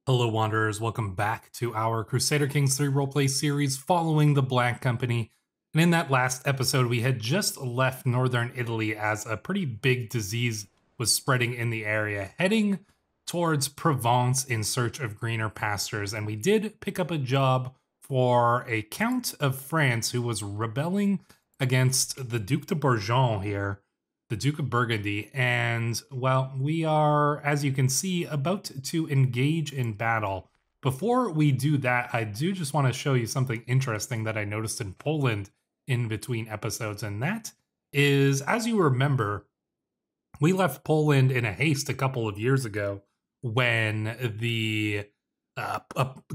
Hello Wanderers, welcome back to our Crusader Kings 3 roleplay series following the Black Company. And in that last episode, we had just left northern Italy as a pretty big disease was spreading in the area, heading towards Provence in search of greener pastures. And we did pick up a job for a Count of France who was rebelling against the Duc de Bourgogne here, the Duke of Burgundy, and, well, we are, as you can see, about to engage in battle. Before we do that, I do just want to show you something interesting that I noticed in Poland in between episodes, and that is, as you remember, we left Poland in a haste a couple of years ago when a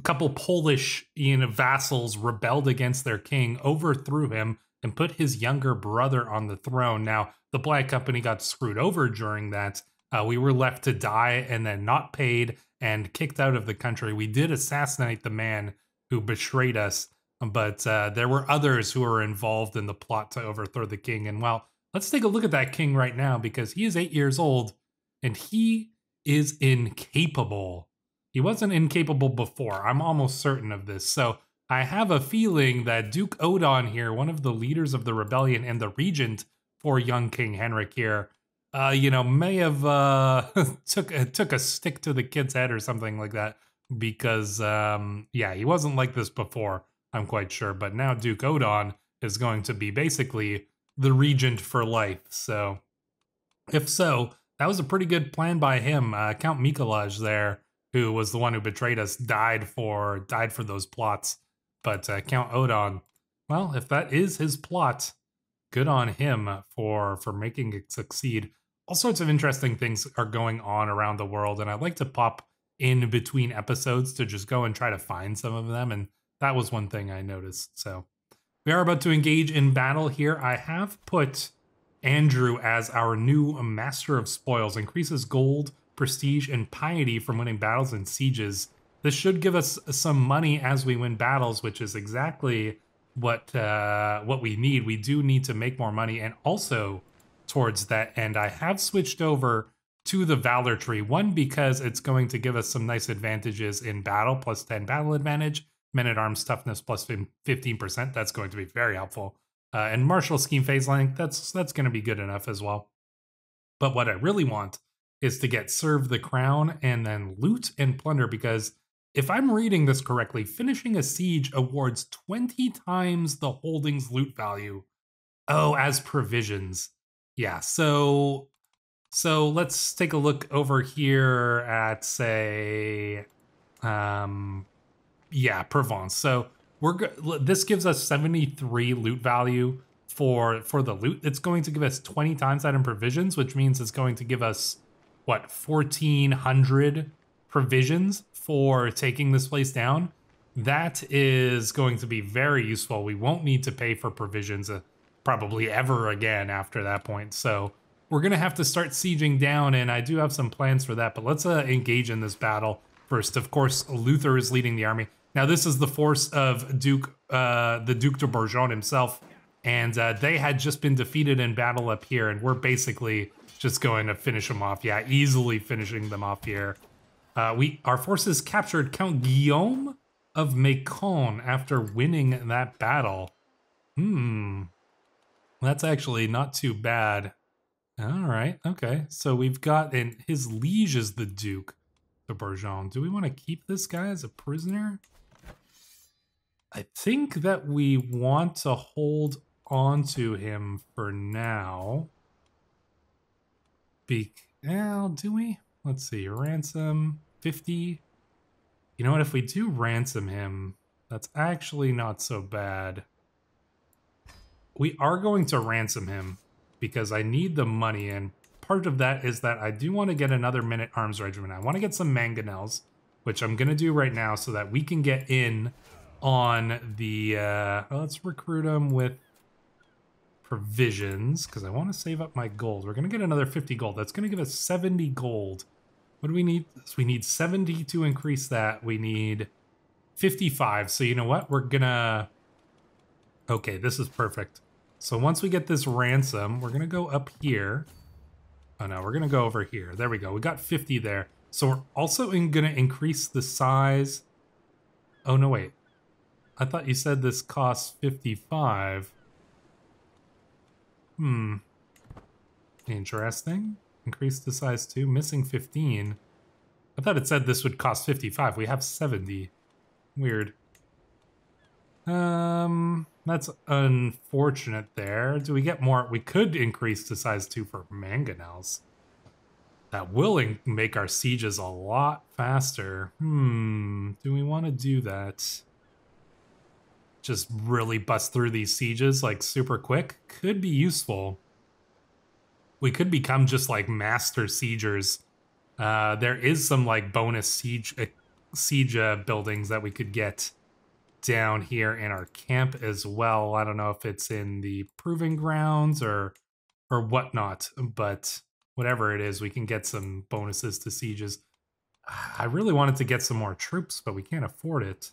couple Polish vassals rebelled against their king, overthrew him, and put his younger brother on the throne. Now, the Black Company got screwed over during that. We were left to die and then not paid and kicked out of the country. We did assassinate the man who betrayed us, but there were others who were involved in the plot to overthrow the king. And, well, let's take a look at that king right now because he is 8 years old and he is incapable. He wasn't incapable before. I'm almost certain of this. So I have a feeling that Duke Odon here, one of the leaders of the rebellion and the regent for young King Henrik here, may have took a stick to the kid's head or something like that because, he wasn't like this before, I'm quite sure. But now Duke Odon is going to be basically the regent for life. So if so, that was a pretty good plan by him. Count Mikolaj there, who was the one who betrayed us, died for those plots. But Count Odon, well, if that is his plot, good on him for making it succeed. All sorts of interesting things are going on around the world, and I'd like to pop in between episodes to just go and try to find some of them, and that was one thing I noticed. So we are about to engage in battle here. I have put Andrew as our new Master of Spoils, increases gold, prestige, and piety from winning battles and sieges. This should give us some money as we win battles, which is exactly what we need. We do need to make more money, and also towards that end, I have switched over to the Valor tree. One, because it's going to give us some nice advantages in battle, plus 10 battle advantage, men-at-arms toughness plus 15%. That's going to be very helpful. And martial scheme phase length, that's going to be good enough as well. But what I really want is to get serve the crown and then loot and plunder, because if I'm reading this correctly, finishing a siege awards 20 times the holding's loot value. Oh, as provisions. Yeah, so let's take a look over here at, say, Provence. So this gives us 73 loot value for the loot. It's going to give us 20 times that in provisions, which means it's going to give us, what, 1,400 provisions for taking this place down. That is going to be very useful. We won't need to pay for provisions probably ever again after that point. So we're going to have to start sieging down, and I do have some plans for that. But let's engage in this battle first. Of course, Luther is leading the army. Now, this is the force of the Duc de Bourgogne himself, and they had just been defeated in battle up here, and we're basically just going to finish them off. Yeah, easily finishing them off here. Our forces captured Count Guillaume of Macon after winning that battle. That's actually not too bad. All right, okay. So we've got, and his liege is the Duke de Bourgogne. Do we want to keep this guy as a prisoner? I think that we want to hold on to him for now. Well, do we? Let's see, ransom 50. You know what, if we do ransom him, that's actually not so bad. We are going to ransom him because I need the money, and part of that is that I do want to get another men-at-arms regiment. I want to get some mangonels, which I'm going to do right now so that we can get in on the, let's recruit him with provisions because I want to save up my gold. We're going to get another 50 gold. That's going to give us 70 gold. What do we need? So we need 70 to increase that. We need 55. So you know what? We're going to... Okay, this is perfect. So once we get this ransom, we're going to go up here. Oh no, we're going to go over here. There we go. We got 50 there. So we're also gonna increase the size. Oh, no, wait. I thought you said this costs 55. Hmm. Interesting. Increase the size too. Missing 15. I thought it said this would cost 55. We have 70. Weird. That's unfortunate there. Do we get more? We could increase the size too for mangonels. That will make our sieges a lot faster. Do we want to do that? Just really bust through these sieges like super quick? Could be useful. We could become just like master siegers. There is some like bonus siege buildings that we could get down here in our camp as well. I don't know if it's in the proving grounds or whatnot, but whatever it is, we can get some bonuses to sieges. I really wanted to get some more troops, but we can't afford it.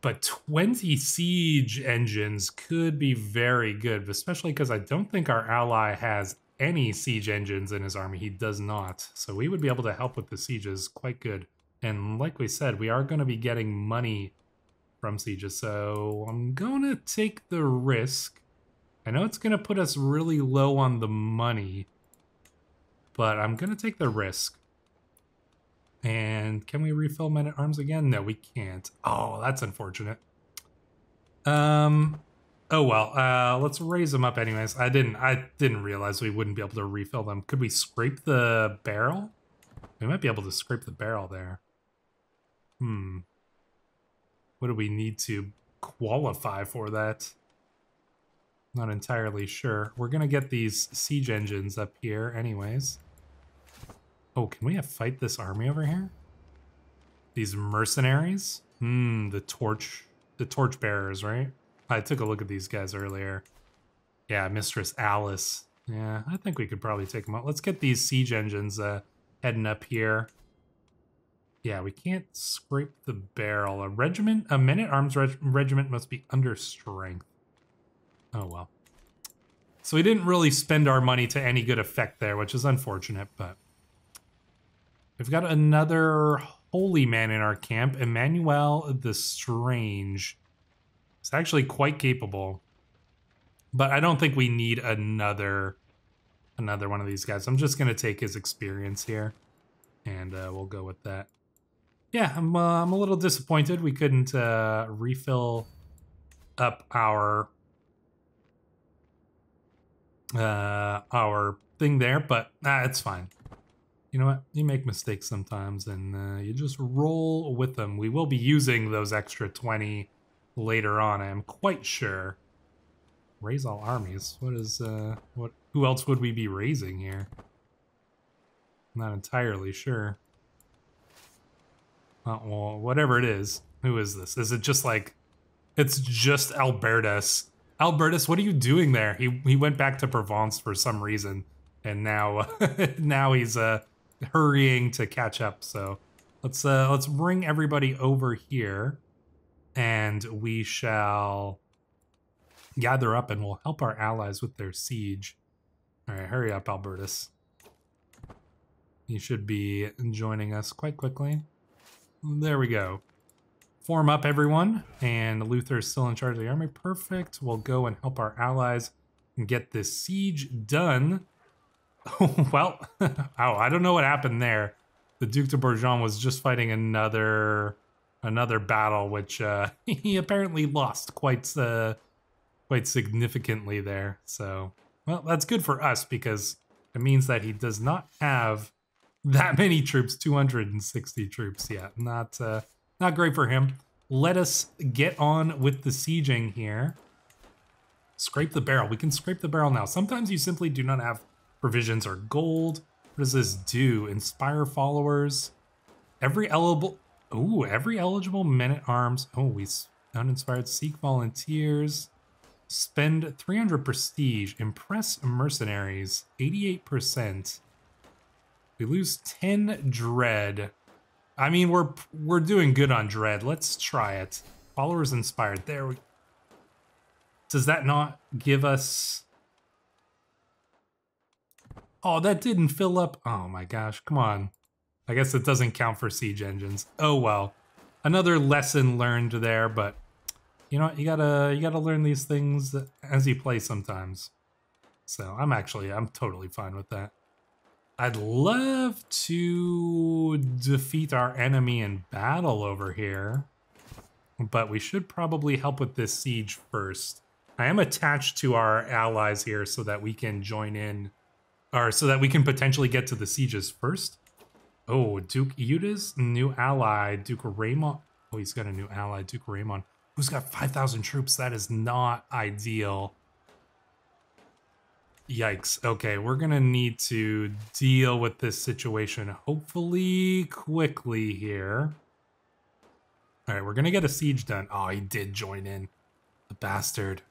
But 20 siege engines could be very good, especially because I don't think our ally has any siege engines in his army. He does not. So we would be able to help with the sieges quite good. And like we said, we are going to be getting money from sieges. So I'm going to take the risk. I know it's going to put us really low on the money, but I'm going to take the risk. And can we refill men-at-arms again? No, we can't. Oh, that's unfortunate. Oh well, let's raise them up anyways. I didn't realize we wouldn't be able to refill them. Could we scrape the barrel? We might be able to scrape the barrel there. What do we need to qualify for that? Not entirely sure. We're gonna get these siege engines up here anyways. Oh, can we fight this army over here? These mercenaries? The torch bearers, right? I took a look at these guys earlier. Yeah, Mistress Alice. Yeah, I think we could probably take them out. Let's get these siege engines heading up here. Yeah, we can't scrape the barrel. A men-at-arms regiment must be under strength. Oh, well. So we didn't really spend our money to any good effect there, which is unfortunate, but... We've got another holy man in our camp, Emmanuel the Strange. He's actually quite capable. But I don't think we need another one of these guys. I'm just going to take his experience here, and we'll go with that. Yeah, I'm a little disappointed we couldn't refill up our thing there, but it's fine. You know what? You make mistakes sometimes, and you just roll with them. We will be using those extra 20 later on, I am quite sure. Raise all armies. What is, who else would we be raising here? I'm not entirely sure. Well, whatever it is. Who is this? Is it just like... It's just Albertus. Albertus, what are you doing there? He went back to Provence for some reason, and now now he's hurrying to catch up. So let's bring everybody over here, and we shall gather up, and we'll help our allies with their siege. All right, hurry up, Albertus. You should be joining us quite quickly. There we go. Form up, everyone, and Luther's still in charge of the army. Perfect. We'll go and help our allies and get this siege done. Well, oh, I don't know what happened there. The Duc de Bourgogne was just fighting another battle, which he apparently lost quite significantly there. So, well, that's good for us because it means that he does not have that many troops, 260 troops. Yeah, not great for him. Let us get on with the sieging here. Scrape the barrel. We can scrape the barrel now. Sometimes you simply do not have provisions or gold. What does this do? Inspire followers. Every eligible men-at-arms. Oh, we uninspired. Seek volunteers. Spend 300 prestige. Impress mercenaries. 88%. We lose 10 dread. I mean, we're doing good on dread. Let's try it. Followers inspired. There we... Does that not give us... Oh, that didn't fill up. Oh my gosh, come on. I guess it doesn't count for siege engines. Oh well. Another lesson learned there, but you know what? You gotta learn these things as you play sometimes. So I'm totally fine with that. I'd love to defeat our enemy in battle over here, but we should probably help with this siege first. I am attached to our allies here so that we can join in, or so that we can potentially get to the sieges first. Oh, Duke Eudes, new ally, Duke Raymond. Oh, he's got a new ally, Duke Raymond, who's got 5,000 troops. That is not ideal. Yikes. Okay, we're gonna need to deal with this situation hopefully quickly here. All right, we're gonna get a siege done. Oh, he did join in. The bastard.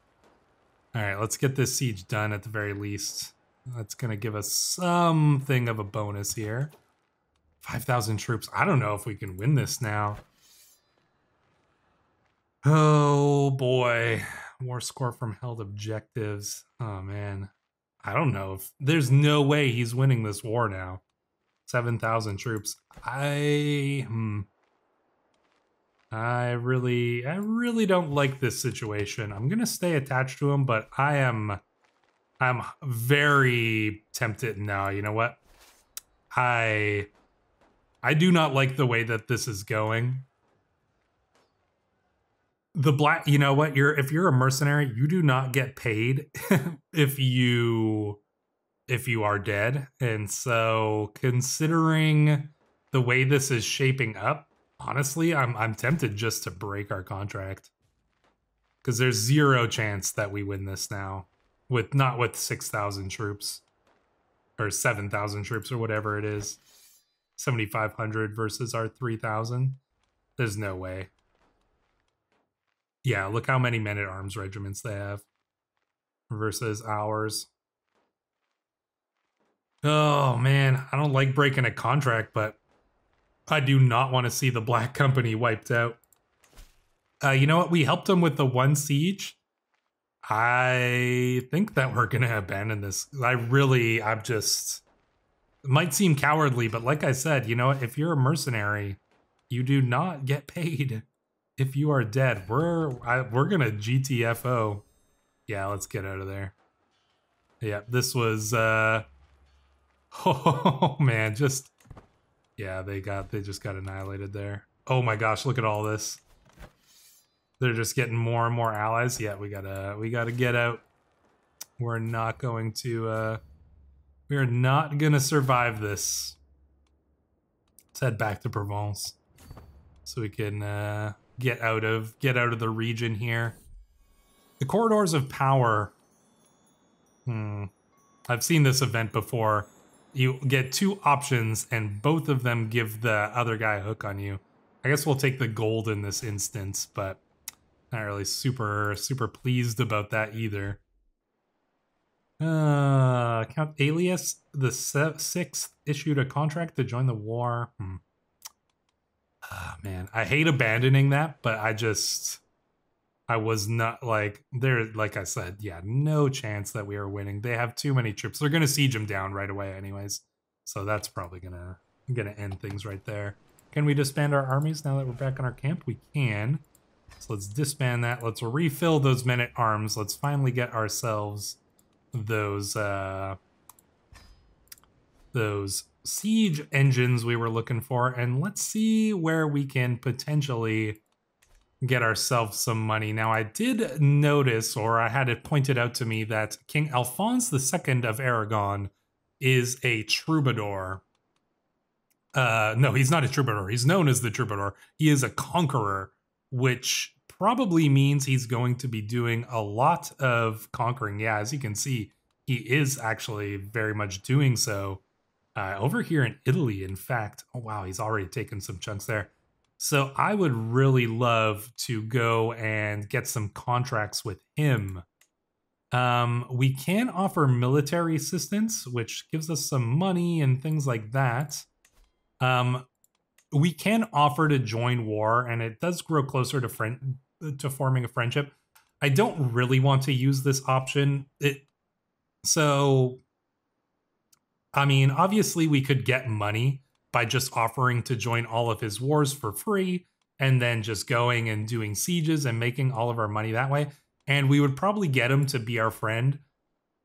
All right, let's get this siege done at the very least. That's gonna give us something of a bonus here. 5,000 troops. I don't know if we can win this now. Oh boy. War score from held objectives. Oh man. I don't know if there's no way he's winning this war now. 7,000 troops. I really don't like this situation. I'm gonna stay attached to him, but I'm very tempted now. You know what? I do not like the way that this is going. The black, you know what? If you're a mercenary, you do not get paid if you are dead. And so considering the way this is shaping up, honestly, I'm tempted just to break our contract. Because there's zero chance that we win this now. Not with 6,000 troops. Or 7,000 troops or whatever it is. 7,500 versus our 3,000. There's no way. Yeah, look how many men-at-arms regiments they have versus ours. Oh, man, I don't like breaking a contract, but I do not want to see the Black Company wiped out. You know what? We helped them with the one siege. I think that we're going to abandon this. I'm just... It might seem cowardly, but like I said, you know what? If you're a mercenary, you do not get paid. If you are dead, we're gonna GTFO. Yeah, let's get out of there. Yeah, this was oh man, they just got annihilated there. Oh my gosh, look at all this. They're just getting more and more allies. Yeah, we gotta get out. We're not going to we are not gonna survive this. Let's head back to Provence so we can get out of the region here. The corridors of power. I've seen this event before. You get two options and both of them give the other guy a hook on you. I guess we'll take the gold in this instance, but not really super pleased about that either. Count Alias the 6th issued a contract to join the war. Man, I hate abandoning that, but I was not like I said, yeah, no chance that we are winning. They have too many troops. They're gonna siege them down right away anyways. So that's probably gonna end things right there. Can we disband our armies now that we're back in our camp? We can. So let's disband that. Let's refill those men-at-arms. Let's finally get ourselves those siege engines we were looking for, and let's see where we can potentially get ourselves some money. Now, I did notice, or I had it pointed out to me, that King Alphonse II of Aragon is a troubadour. No, he's not a troubadour. He's known as the troubadour. He is a conqueror, which probably means he's going to be doing a lot of conquering. Yeah, as you can see, he is actually very much doing so. Over here in Italy, in fact. Oh, wow, he's already taken some chunks there. So I would really love to go and get some contracts with him. We can offer military assistance, which gives us some money and things like that. We can offer to join war, and it does grow closer to forming a friendship. I don't really want to use this option. So I mean, obviously we could get money by just offering to join all of his wars for free and then just going and doing sieges and making all of our money that way. And we would probably get him to be our friend.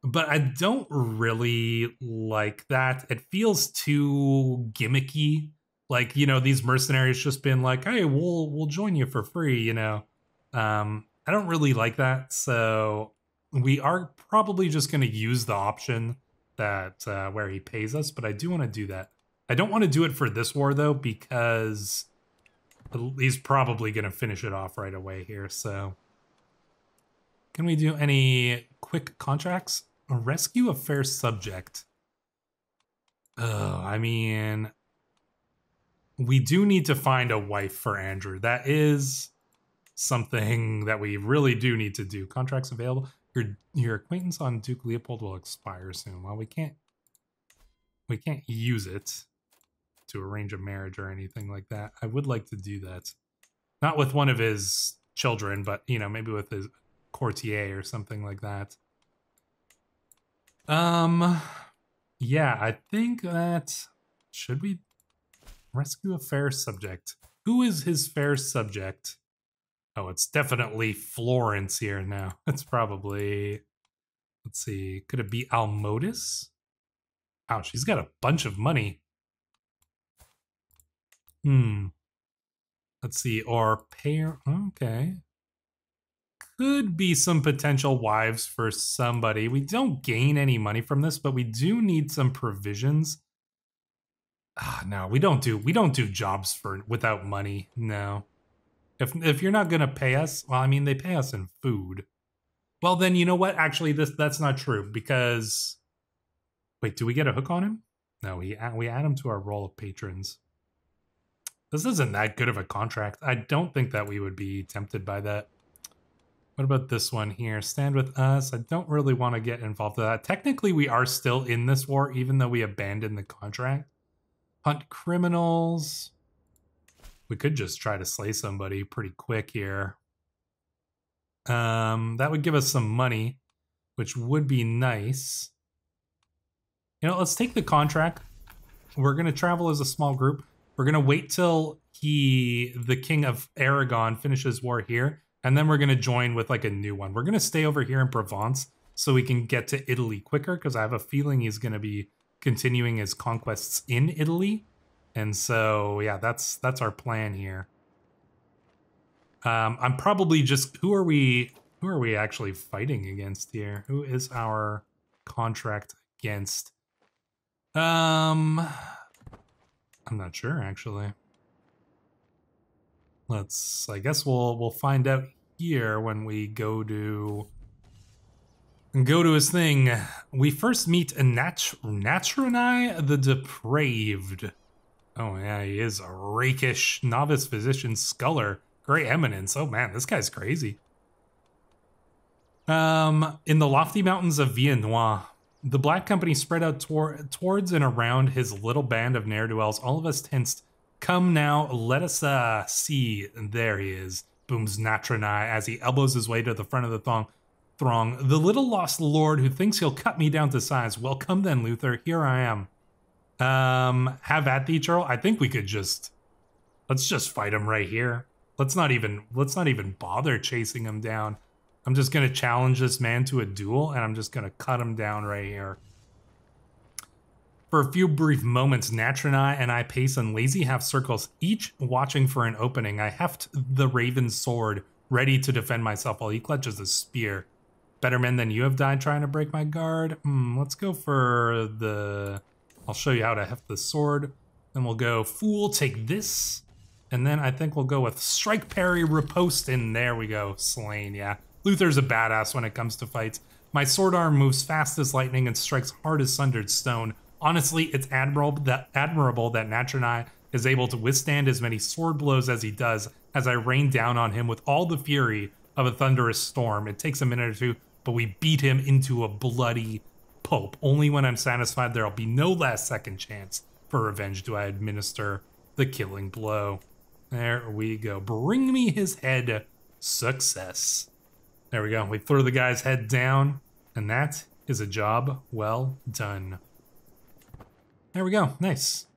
But I don't really like that. It feels too gimmicky. Like, you know, these mercenaries just been like, hey, we'll join you for free, you know. I don't really like that. So we are probably just going to use the option that where he pays us, but I do want to do that. I don't want to do it for this war though, because he's probably going to finish it off right away here. So can we do any quick contracts? Rescue a fair subject. Oh, I mean, we do need to find a wife for Andrew. That is something that we really do need to do. Contracts available. Your acquaintance on Duke Leopold will expire soon. Well, we can't use it to arrange a marriage or anything like that. I would like to do that. Not with one of his children, but, you know, maybe with his courtier or something like that. Yeah, I think that... Should we rescue a fair subject? Who is his fair subject? Oh, it's definitely Florence here now. It's probably... Let's see. Could it be Almodus? Wow, she's got a bunch of money. Let's see. Or pair... Okay. Could be some potential wives for somebody. We don't gain any money from this, but we do need some provisions. No, we don't do jobs for without money. No. If you're not gonna pay us, well, I mean, they pay us in food. Well, then you know what? Actually, that's not true, because wait, do we get a hook on him? No, we add him to our roll of patrons. This isn't that good of a contract. I don't think that we would be tempted by that. What about this one here? Stand with us. I don't really want to get involved with that. Technically, we are still in this war, even though we abandoned the contract. Hunt criminals. We could just try to slay somebody pretty quick here. That would give us some money, which would be nice. You know, let's take the contract. We're going to travel as a small group. We're going to wait till the King of Aragon finishes war here, and then we're going to join with like a new one. We're going to stay over here in Provence so we can get to Italy quicker, because I have a feeling he's going to be continuing his conquests in Italy. And so, yeah, that's our plan here. I'm probably just... Who are we actually fighting against here? Who is our contract against? I'm not sure, actually. I guess we'll find out here when we go to his thing. We first meet Natronai the Depraved. Oh yeah, he is a rakish novice physician sculler. Great eminence. Oh man, this guy's crazy. In the lofty mountains of Viennois, the Black Company spread out towards and around his little band of ne'er-do-wells. All of us tensed. Come now, let us see. And there he is, booms Natronai as he elbows his way to the front of the throng. The little lost lord who thinks he'll cut me down to size. Well, come then, Luther. Here I am. Have at thee, Charles. I think we could let's just fight him right here. Let's not even bother chasing him down. I'm just gonna challenge this man to a duel, and I'm just gonna cut him down right here. For a few brief moments, Natronai and I pace in lazy half circles, each watching for an opening. I heft the raven's sword, ready to defend myself while he clutches a spear. Better men than you have died trying to break my guard. Let's go for the... I'll show you how to heft the sword. Then we'll go, fool, take this. And then I think we'll go with strike, parry, riposte, and there we go, slain, yeah. Luther's a badass when it comes to fights. My sword arm moves fast as lightning and strikes hard as sundered stone. Honestly, it's admirable that Natronai is able to withstand as many sword blows as he does, as I rain down on him with all the fury of a thunderous storm. It takes a minute or two, but we beat him into a bloody pulp. Only when I'm satisfied there'll be no last second chance for revenge do I administer the killing blow. There we go. Bring me his head. Success. There we go. We throw the guy's head down, and that is a job well done. There we go. Nice.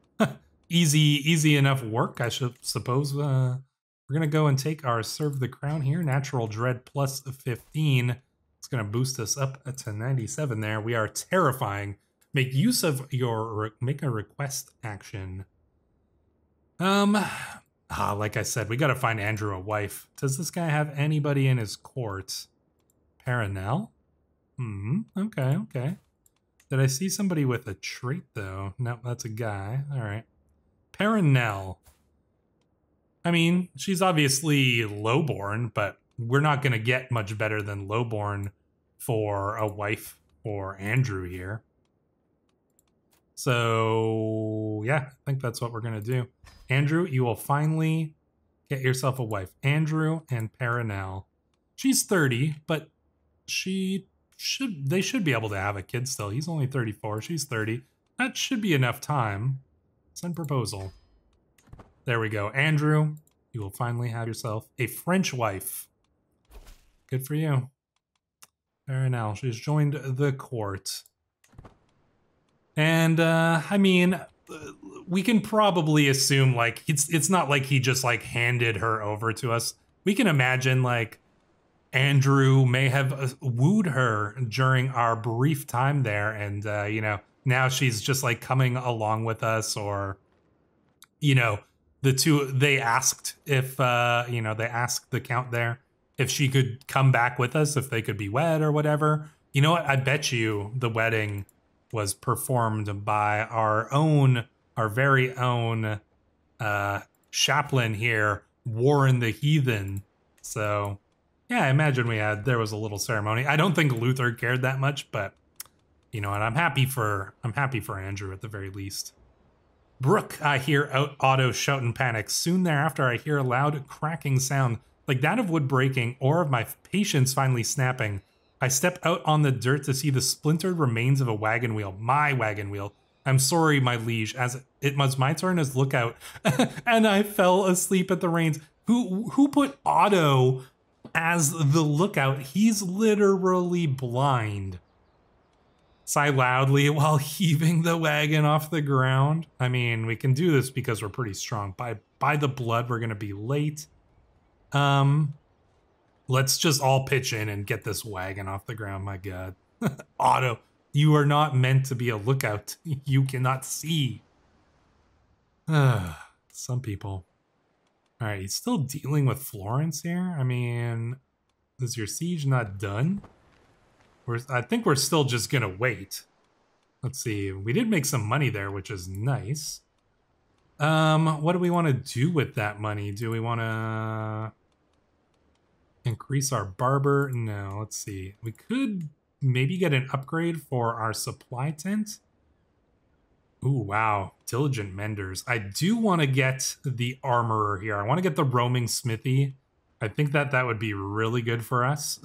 Easy enough work, I should suppose. We're going to go and take our Serve the Crown here. Natural Dread plus 15. It's going to boost us up to 97 there. We are terrifying. Make use of your make a request action. Like I said, we got to find Andrew a wife. Does this guy have anybody in his court? Paranel? Okay. Did I see somebody with a trait, though? No, that's a guy. All right. Paranel. I mean, she's obviously lowborn, but we're not going to get much better than lowborn for a wife for Andrew here. So, yeah, I think that's what we're going to do. Andrew, you will finally get yourself a wife. Andrew and Paranel. She's 30, but they should be able to have a kid still. He's only 34. She's 30. That should be enough time. Send proposal. There we go. Andrew, you will finally have yourself a French wife. Good for you. Paranel, she's joined the court. And, I mean, we can probably assume, like, it's not like he just, like, handed her over to us. We can imagine, like, Andrew may have wooed her during our brief time there, and, you know, now she's just, like, coming along with us, or, you know, they asked if, you know, they asked the Count there if she could come back with us, if they could be wed or whatever. You know what? I bet you the wedding was performed by our very own chaplain here, Warren the Heathen. So, yeah, I imagine there was a little ceremony. I don't think Luther cared that much, but you know what? I'm happy for Andrew at the very least. Brooke, I hear Otto shout in panic. Soon thereafter, I hear a loud cracking sound, like that of wood breaking or of my patience finally snapping. I step out on the dirt to see the splintered remains of a wagon wheel. My wagon wheel. I'm sorry, my liege, as it was my turn as lookout, and I fell asleep at the reins. Who put Otto as the lookout? He's literally blind. Sigh loudly while heaving the wagon off the ground. I mean, we can do this because we're pretty strong. By the blood, we're gonna be late. Let's just all pitch in and get this wagon off the ground, my god. Otto, you are not meant to be a lookout. You cannot see. Some people. Alright, he's still dealing with Florence here? I mean, is your siege not done? I think we're still just gonna wait. Let's see, we did make some money there, which is nice. What do we want to do with that money? Do we want to increase our barber? No, let's see. We could maybe get an upgrade for our supply tent. Ooh, wow. Diligent menders. I do want to get the armorer here. I want to get the roaming smithy. I think that would be really good for us.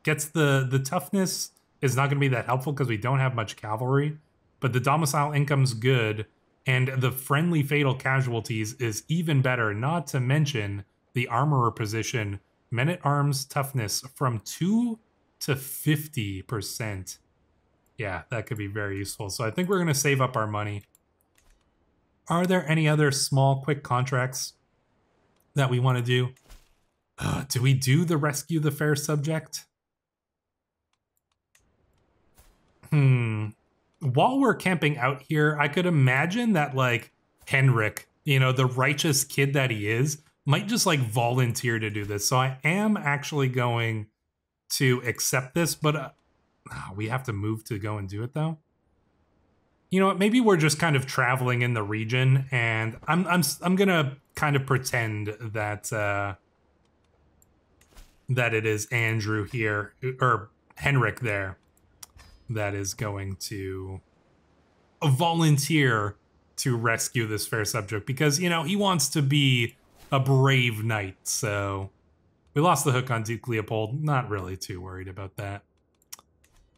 Gets the toughness is not going to be that helpful because we don't have much cavalry, but the domicile income's good, and the friendly fatal casualties is even better, not to mention the armorer position. Men-at-arms toughness from 2 to 50%. Yeah, that could be very useful. So I think we're going to save up our money. Are there any other small, quick contracts that we want to do? Do we do the rescue the fair subject? While we're camping out here, I could imagine that, like, Henrik, you know, the righteous kid that he is, might just, like, volunteer to do this. So I am actually going to accept this, but we have to move to go and do it, though. You know what? Maybe we're just kind of traveling in the region, and I'm gonna kind of pretend that that it is Andrew here, or Henrik there, that is going to volunteer to rescue this fair subject, because, you know, he wants to be a brave knight. So we lost the hook on Duke Leopold. Not really too worried about that.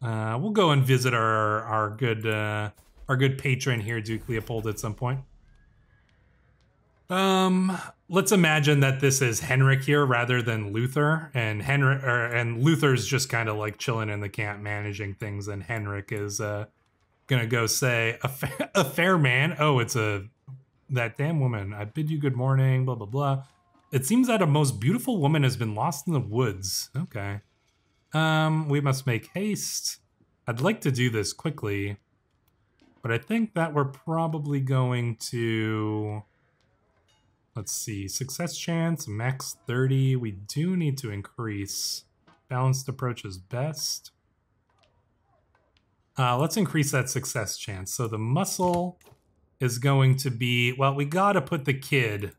We'll go and visit our good patron here, Duke Leopold, at some point. Let's imagine that this is Henrik here rather than Luther, and and Luther's just kind of like chilling in the camp managing things, and Henrik is Gonna go say, a fair man. Oh, it's that damn woman. I bid you good morning, blah, blah, blah. It seems that a most beautiful woman has been lost in the woods. Okay. We must make haste. I'd like to do this quickly, but I think that we're probably going to... Let's see, success chance, max 30. We do need to increase. Balanced approach is best. Let's increase that success chance. So the muscle is going to be, well, we gotta put the kid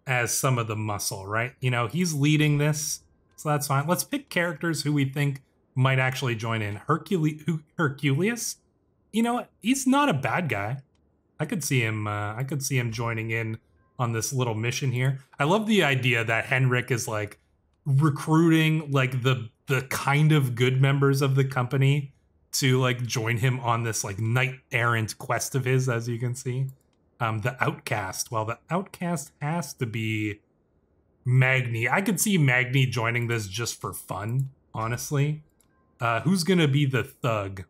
as some of the muscle, right? You know, he's leading this, so that's fine. Let's pick characters who we think might actually join in. Herculeus, you know what? He's not a bad guy. I could see him joining in on this little mission here. I love the idea that Henrik is like recruiting like the kind of good members of the company to like join him on this like knight errant quest of his, as you can see. The outcast. Well, the outcast has to be Magni. I could see Magni joining this just for fun, honestly. Who's gonna be the thug?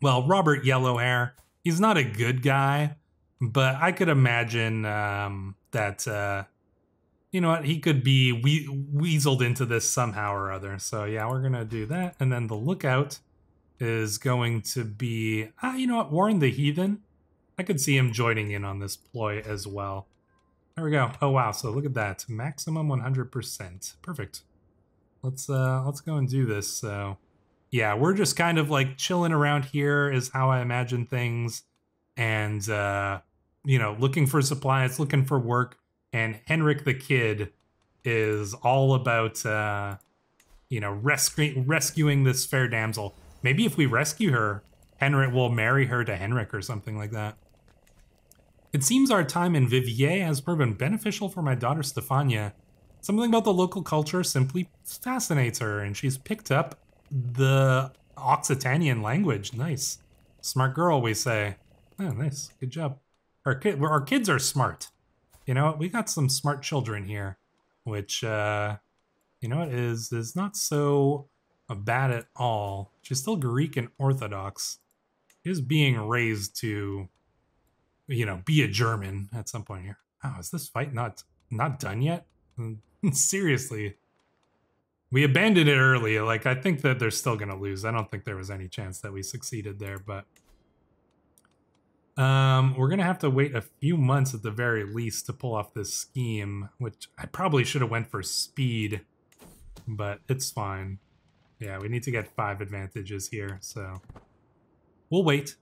Well, Robert Yellowhair. He's not a good guy, but I could imagine that, you know what, he could be weaseled into this somehow or other. So yeah, we're gonna do that. And then the lookout is going to be, you know what, Warren the Heathen. I could see him joining in on this ploy as well. There we go. Oh wow, so look at that. Maximum 100%. Perfect. Let's go and do this. So yeah, we're just kind of like chilling around here is how I imagine things. And you know, looking for supplies, looking for work. And Henrik the Kid is all about you know, rescuing this fair damsel. Maybe if we rescue her, Henrik will marry her to Henrik or something like that. It seems our time in Viviers has proven beneficial for my daughter Stefania. Something about the local culture simply fascinates her, and she's picked up the Occitanian language. Nice. Smart girl, we say. Oh, nice. Good job. Our kids are smart. You know what? We got some smart children here, which, you know what, is not so bad at all. She's still Greek and Orthodox. She's being raised to, you know, be a German at some point here. Oh, is this fight not done yet? Seriously. We abandoned it early. Like, I think that they're still going to lose. I don't think there was any chance that we succeeded there, but... we're going to have to wait a few months at the very least to pull off this scheme, which I probably should have went for speed, but it's fine. Yeah, we need to get 5 advantages here, so we'll wait.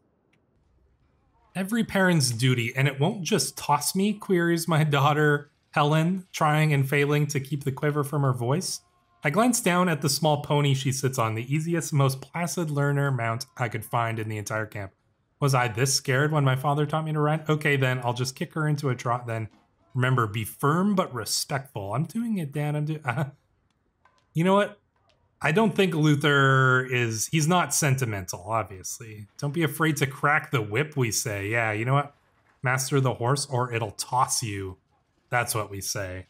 Every parent's duty, and it won't just toss me, queries my daughter Helen, trying and failing to keep the quiver from her voice. I glance down at the small pony she sits on, the easiest, most placid learner mount I could find in the entire camp. Was I this scared when my father taught me to ride? Okay, then I'll just kick her into a trot then. Remember, be firm but respectful. I'm doing it, Dad. I'm doing... You know what? I don't think Luther is... He's not sentimental, obviously. Don't be afraid to crack the whip, we say. Yeah, you know what? Master the horse or it'll toss you. That's what we say.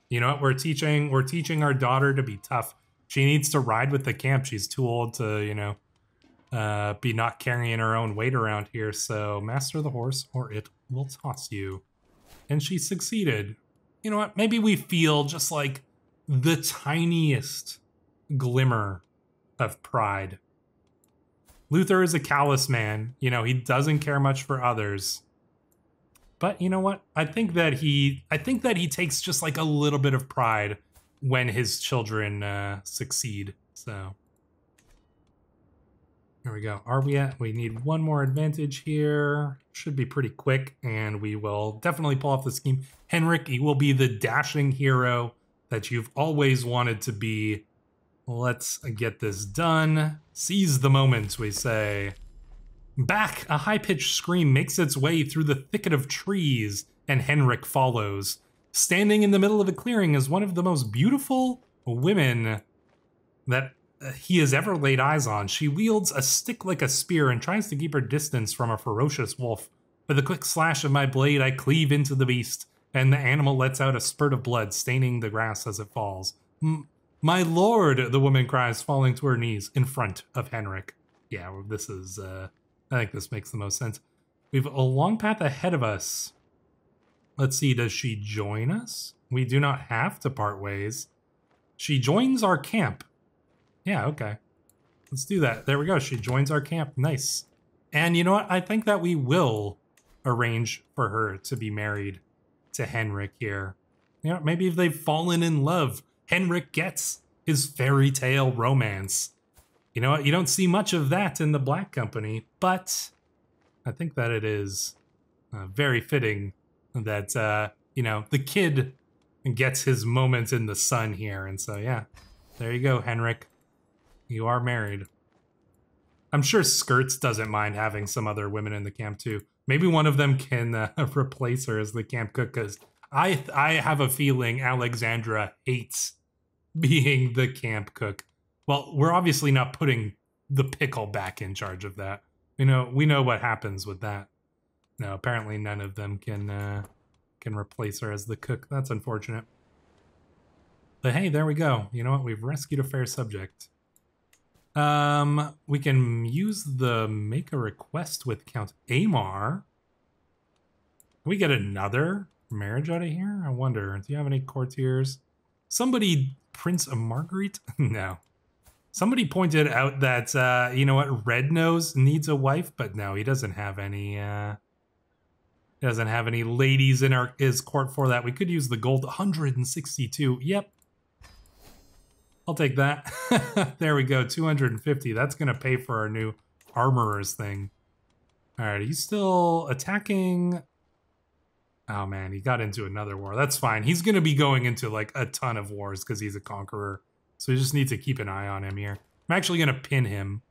You know what? We're teaching our daughter to be tough. She needs to ride with the camp. She's too old to, you know... be not carrying her own weight around here, so master the horse or it will toss you. And she succeeded. You know what? Maybe we feel just like the tiniest glimmer of pride. Luther is a callous man. You know, he doesn't care much for others. But you know what? I think that he takes just like a little bit of pride when his children succeed. So there we go. Are we at? We need one more advantage here. Should be pretty quick, and we will definitely pull off the scheme. Henrik, he will be the dashing hero that you've always wanted to be. Let's get this done. Seize the moment, we say. Back, a high-pitched scream makes its way through the thicket of trees, and Henrik follows. Standing in the middle of a clearing is one of the most beautiful women that he has ever laid eyes on. She wields a stick like a spear and tries to keep her distance from a ferocious wolf. With a quick slash of my blade, I cleave into the beast, and the animal lets out a spurt of blood, staining the grass as it falls. My lord, the woman cries, falling to her knees in front of Henrik. Yeah, this is I think this makes the most sense. We have a long path ahead of us. Let's see, does she join us? We do not have to part ways. She joins our camp. Yeah, okay. Let's do that. There we go. She joins our camp. Nice. And you know what? I think that we will arrange for her to be married to Henrik here. You know, maybe if they've fallen in love, Henrik gets his fairy tale romance. You know what? You don't see much of that in the Black Company, but I think that it is very fitting that, you know, the kid gets his moment in the sun here. And so, yeah, there you go, Henrik. You are married. I'm sure Skirts doesn't mind having some other women in the camp, too. Maybe one of them can replace her as the camp cook, because I have a feeling Alexandra hates being the camp cook. Well, we're obviously not putting the pickle back in charge of that. We know what happens with that. No, apparently none of them can replace her as the cook. That's unfortunate. But hey, there we go. You know what? We've rescued a fair subject. We can use the make a request with Count Amar. Can we get another marriage out of here? I wonder. Do you have any courtiers? Somebody, Prince Marguerite? No. Somebody pointed out that, you know what, Red Nose needs a wife, but no, he doesn't have any, ladies in his court for that. We could use the gold 162. Yep. I'll take that. There we go, 250. That's going to pay for our new armorer's thing. All right, he's still attacking. Oh, man, he got into another war. That's fine. He's going to be going into, like, a ton of wars because he's a conqueror. So we just need to keep an eye on him here. I'm actually going to pin him.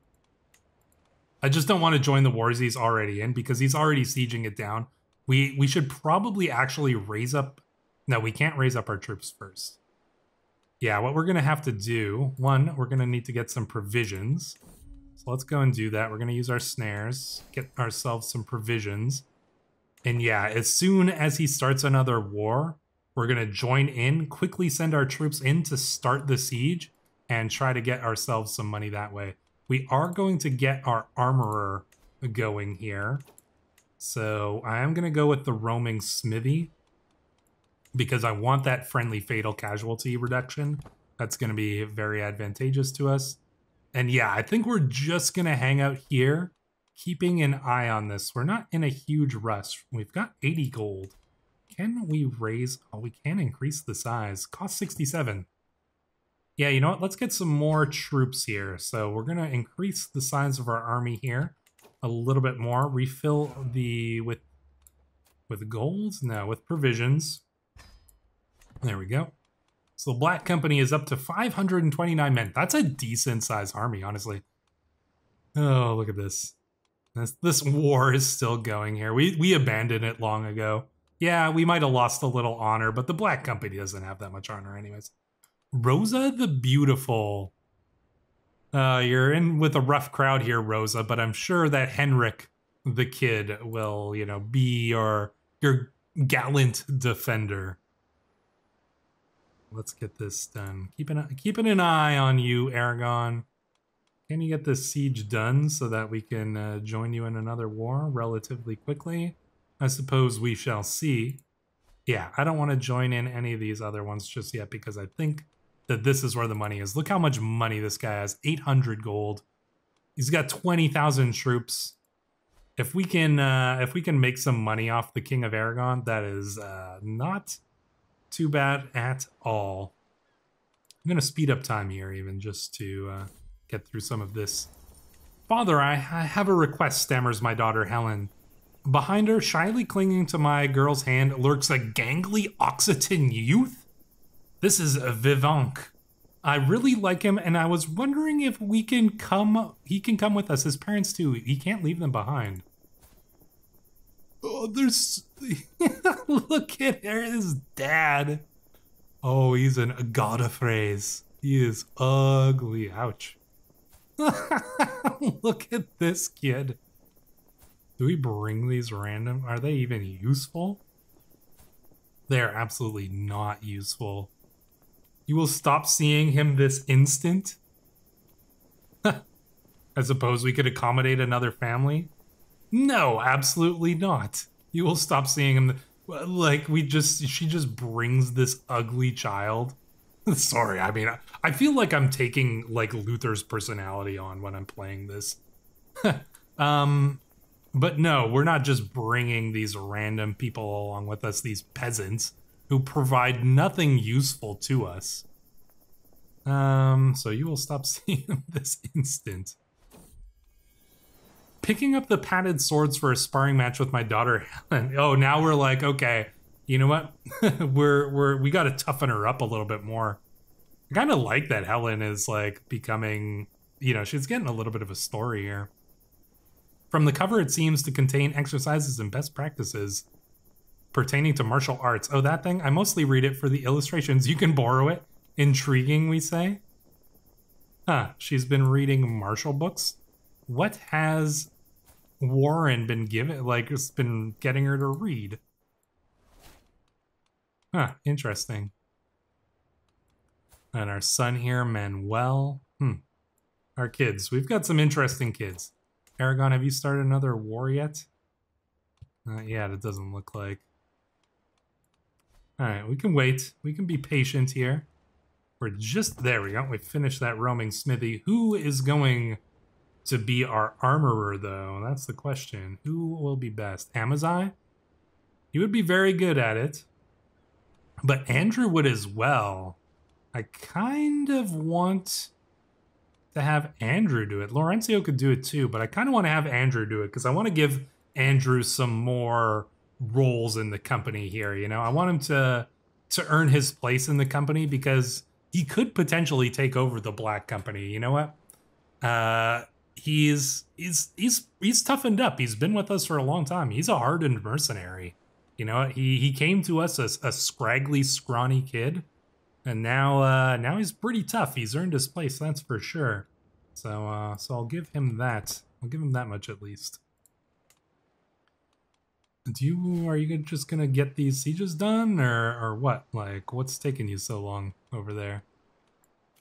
I just don't want to join the wars he's already in because he's already sieging it down. We should probably actually raise up... No, we can't raise up our troops first. Yeah, what we're going to have to do... One, we're going to need to get some provisions. So let's go and do that. We're going to use our snares, get ourselves some provisions. And yeah, as soon as he starts another war... We're going to join in, quickly send our troops in to start the siege, and try to get ourselves some money that way. We are going to get our armorer going here. So I am going to go with the roaming smithy, because I want that friendly fatal casualty reduction. That's going to be very advantageous to us. And yeah, I think we're just going to hang out here, keeping an eye on this. We're not in a huge rush. We've got 80 gold. Can we raise... Oh, we can increase the size. Cost 67. Yeah, you know what? Let's get some more troops here. So we're going to increase the size of our army here a little bit more. Refill the... With gold? No, with provisions. There we go. So the Black Company is up to 529 men. That's a decent sized army, honestly. Oh, look at this. This war is still going here. We abandoned it long ago. Yeah, we might have lost a little honor, but the Black Company doesn't have that much honor anyways. Rosa the Beautiful. You're in with a rough crowd here, Rosa, but I'm sure that Henrik the Kid will, you know, be your gallant defender. Let's get this done. Keeping an eye on you, Aragon. Can you get this siege done so that we can join you in another war relatively quickly? I suppose we shall see. Yeah, I don't want to join in any of these other ones just yet because I think that this is where the money is. Look how much money this guy has. 800 gold. He's got 20,000 troops. If we can make some money off the King of Aragon, that is not too bad at all. I'm going to speed up time here even just to get through some of this. Father, I have a request, stammers my daughter Helen. Behind her, shyly clinging to my girl's hand, lurks a gangly Occitan youth. This is Vivank. I really like him, and I was wondering if he can come with us. His parents too. He can't leave them behind. Oh, there's... Look at his dad. Oh, he's a god of phrase. He is ugly. Ouch. Look at this kid. Do we bring these random? Are they even useful? They are absolutely not useful. You will stop seeing him this instant? I suppose we could accommodate another family. No, absolutely not. You will stop seeing him. Like, she just brings this ugly child. Sorry, I mean, I feel like I'm taking, like, Luther's personality on when I'm playing this. But no, we're not just bringing these random people along with us, these peasants, who provide nothing useful to us. So you will stop seeing them this instant. Picking up the padded swords for a sparring match with my daughter Helen. Oh, now we're like, okay, you know what? we got to toughen her up a little bit more. I kind of like that Helen is like becoming, you know, she's getting a little bit of a story here. From the cover, it seems to contain exercises and best practices pertaining to martial arts. Oh, that thing? I mostly read it for the illustrations. You can borrow it. Intriguing, we say. Huh, she's been reading martial books. What has Warren been given, like, it's been getting her to read? Huh, interesting. And our son here, Manuel. Our kids. We've got some interesting kids. Aragon, have you started another war yet? Not yet, it doesn't look like. Alright, we can wait. We can be patient here. We're just, there we go. We finished that roaming smithy. Who is going to be our armorer, though? That's the question. Who will be best? Amazai? He would be very good at it. But Andrew would as well. I kind of want to have Andrew do it. Laurencio could do it too, but I kind of want to have Andrew do it because I want to give Andrew some more roles in the company here, you know? I want him to earn his place in the company because he could potentially take over the Black Company. You know what? He's toughened up. He's been with us for a long time. He's a hardened mercenary. You know, he came to us as a scraggly, scrawny kid, and now he's pretty tough. He's earned his place, that's for sure. So I'll give him that. I'll give him that much at least. Are you just gonna get these sieges done, or what? Like, what's taking you so long over there?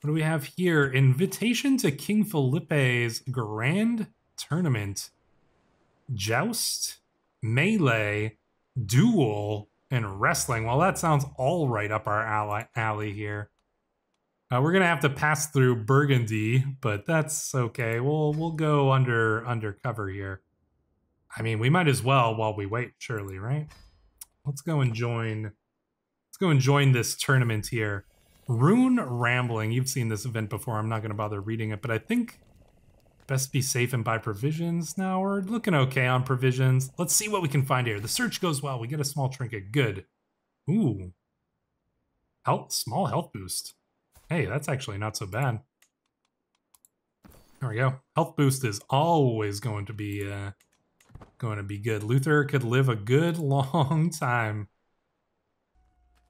What do we have here? Invitation to King Felipe's Grand Tournament. Joust, melee, duel, and wrestling. Well, that sounds all right up our alley here. We're gonna have to pass through Burgundy, but that's okay. We'll go under cover here. I mean, we might as well while we wait, surely, right? Let's go and join this tournament here. Rune Rambling. You've seen this event before. I'm not going to bother reading it, but I think best be safe and buy provisions. Now we're looking okay on provisions. Let's see what we can find here. The search goes well. We get a small trinket. Good. Ooh. Small health boost. Hey, that's actually not so bad. There we go. Health boost is always going to be good. Luther could live a good long time.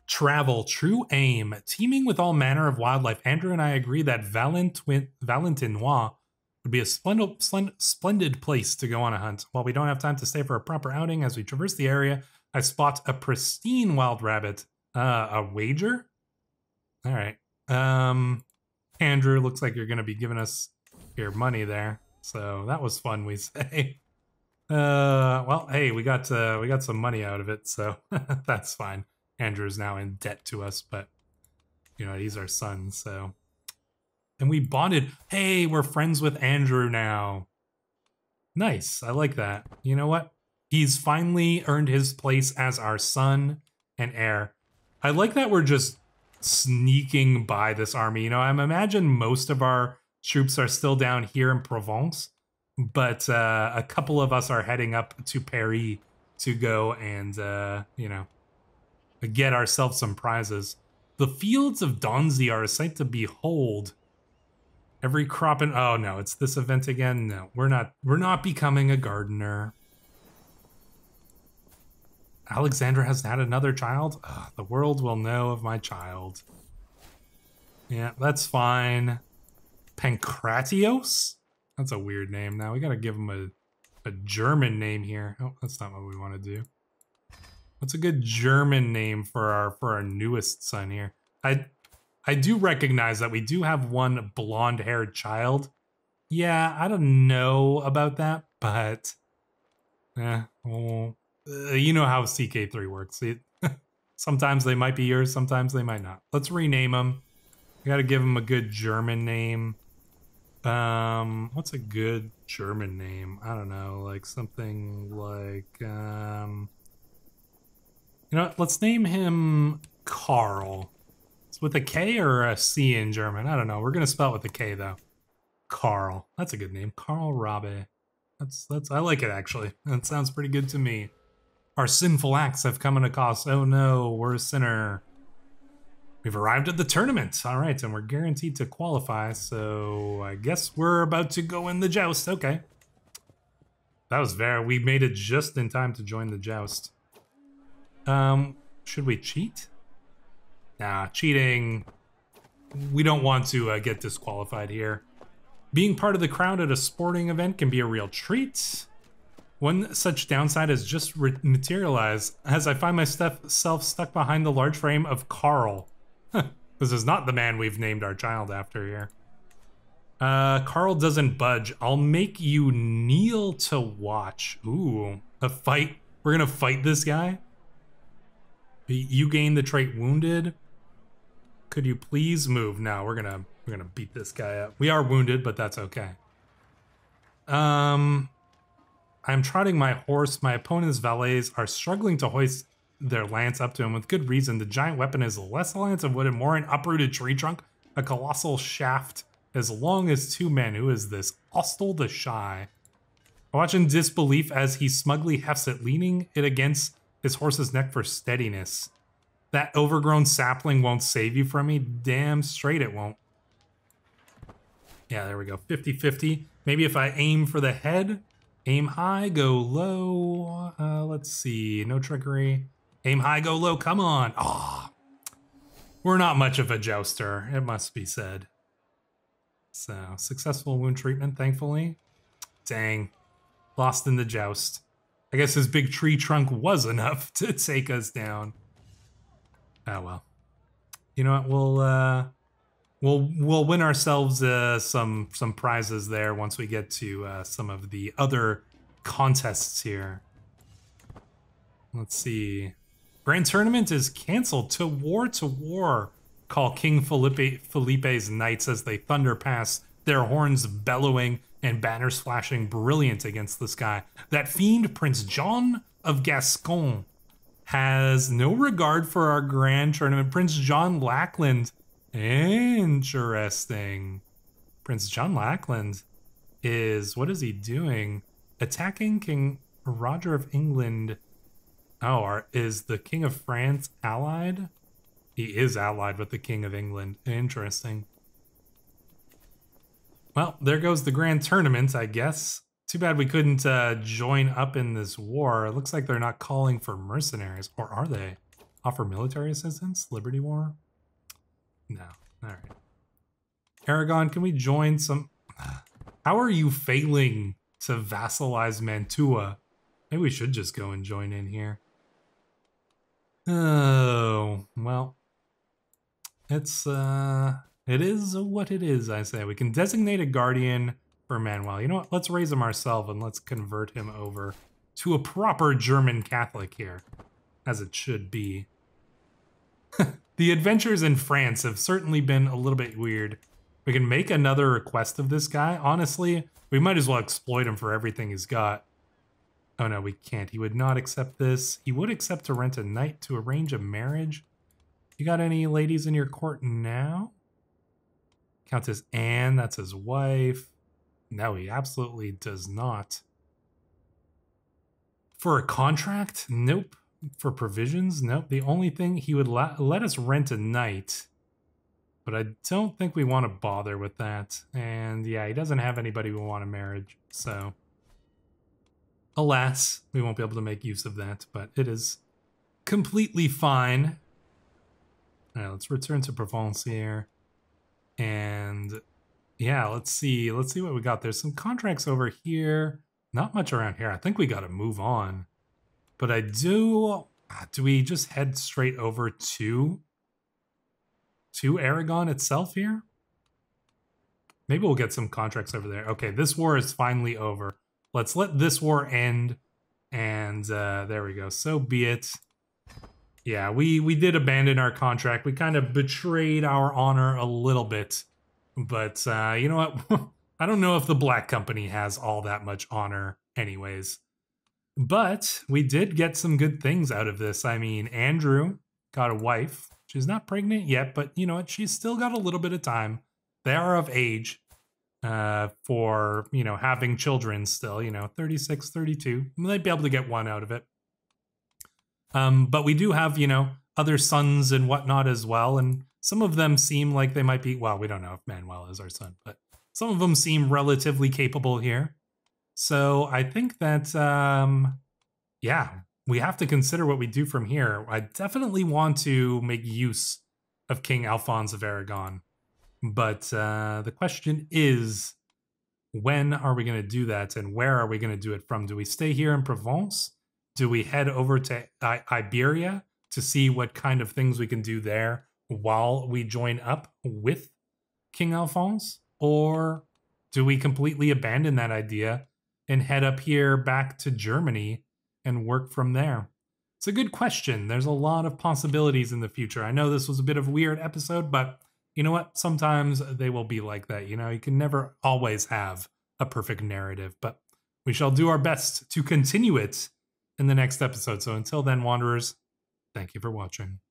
Travel, true aim, teeming with all manner of wildlife. Andrew and I agree that Valentinois would be a splendid place to go on a hunt. While we don't have time to stay for a proper outing, as we traverse the area, I spot a pristine wild rabbit. A wager? All right. Andrew, looks like you're going to be giving us your money there. So that was fun, we say. Well, hey, we got some money out of it, so that's fine. Andrew's now in debt to us, but you know, he's our son, so. And we bonded. Hey, we're friends with Andrew now. Nice, I like that. You know what? He's finally earned his place as our son and heir. I like that we're just sneaking by this army. You know, I imagine most of our troops are still down here in Provence, but a couple of us are heading up to Paris to go and, you know, get ourselves some prizes. The fields of Donzi are a sight to behold. Every crop in... Oh, no, it's this event again? No, we're not becoming a gardener. Alexandra has had another child? Ugh, the world will know of my child. Yeah, that's fine. Pankratios? That's a weird name now. We gotta give him a German name here. Oh, that's not what we want to do. What's a good German name for our newest son here? I do recognize that we do have one blonde-haired child. Yeah, I don't know about that, but Well, you know how CK3 works. Sometimes they might be yours, sometimes they might not. Let's rename them. We gotta give them a good German name. What's a good German name? I don't know, like something like, you know what? Let's name him Carl. It's with a K or a C in German. I don't know. We're gonna spell it with a K though. Carl. That's a good name. Carl Rabe. I like it actually. That sounds pretty good to me. Our sinful acts have come at a cost. Oh no, we're a sinner. We've arrived at the tournament. All right, and we're guaranteed to qualify, so I guess we're about to go in the joust. Okay. That was we made it just in time to join the joust. Should we cheat? Nah, cheating. We don't want to get disqualified here. Being part of the crowd at a sporting event can be a real treat. One such downside has just materialized as I find myself stuck behind the large frame of Carl. This is not the man we've named our child after here. Carl doesn't budge. I'll make you kneel to watch. Ooh, a fight. We're gonna fight this guy. You gain the trait wounded. Could you please move? No, we're gonna beat this guy up. We are wounded, but that's okay. I'm trotting my horse. My opponent's valets are struggling to hoist their lance up to him with good reason. The giant weapon is less a lance of wood and more an uprooted tree trunk, a colossal shaft as long as two men. Who is this? Ostel the Shy. I watch in disbelief as he smugly hefts it, leaning it against his horse's neck for steadiness. That overgrown sapling won't save you from me. Damn straight it won't. Yeah, there we go. 50-50. Maybe if I aim for the head, aim high, go low. Let's see. No trickery. Aim high, go low. Come on. Ah, we're not much of a jouster, it must be said. So, successful wound treatment, thankfully. Dang. Lost in the joust. I guess his big tree trunk was enough to take us down. Oh well. You know what? We'll win ourselves some prizes there once we get to some of the other contests here. Let's see. Grand Tournament is canceled. To war, call King Felipe's knights as they thunder past, their horns bellowing and banners flashing brilliant against the sky. That fiend Prince John of Gascon has no regard for our Grand Tournament. Prince John Lackland. Interesting. Prince John Lackland is, what is he doing? Attacking King Roger of England. Oh, is the King of France allied? He is allied with the King of England. Interesting. Well, there goes the Grand Tournament, I guess. Too bad we couldn't join up in this war. It looks like they're not calling for mercenaries. Or are they? Offer military assistance? Liberty War? No. All right. Aragon, can we join some... How are you failing to vassalize Mantua? Maybe we should just go and join in here. Oh, well. It is what it is, I say. We can designate a guardian for Manuel. You know what? Let's raise him ourselves and let's convert him over to a proper German Catholic here, as it should be. The adventures in France have certainly been a little bit weird. We can make another request of this guy. Honestly, we might as well exploit him for everything he's got. Oh no, we can't. He would not accept this. He would accept to rent a knight to arrange a marriage. You got any ladies in your court now? Countess Anne, that's his wife. No, he absolutely does not. For a contract? Nope. For provisions? Nope. The only thing, he would let us rent a knight. But I don't think we want to bother with that. And yeah, he doesn't have anybody who want a marriage. So, alas, we won't be able to make use of that. But it is completely fine. All right, let's return to Provence here. And yeah, let's see what we got. There's some contracts over here. Not much around here. I think we got to move on. But I do we just head straight over to Aragon itself here? Maybe we'll get some contracts over there. Okay, this war is finally over. Let's let this war end. And there we go. So be it. Yeah, we did abandon our contract. We kind of betrayed our honor a little bit. But you know what? I don't know if the Black Company has all that much honor anyways. But we did get some good things out of this. I mean, Andrew got a wife. She's not pregnant yet, but you know what? She's still got a little bit of time. They are of age for, you know, having children still, you know, 36, 32. They'd be able to get one out of it. But we do have, you know, other sons and whatnot as well. And some of them seem like they might be, well, we don't know if Manuel is our son, but some of them seem relatively capable here. So I think that, yeah, we have to consider what we do from here. I definitely want to make use of King Alphonse of Aragon. But the question is, when are we going to do that and where are we going to do it from? Do we stay here in Provence? Do we head over to Iberia to see what kind of things we can do there while we join up with King Alphonse? Or do we completely abandon that idea and head up here back to Germany and work from there? It's a good question. There's a lot of possibilities in the future. I know this was a bit of a weird episode, but you know what? Sometimes they will be like that. You know, you can never always have a perfect narrative, but we shall do our best to continue it in the next episode. So until then, Wanderers, thank you for watching.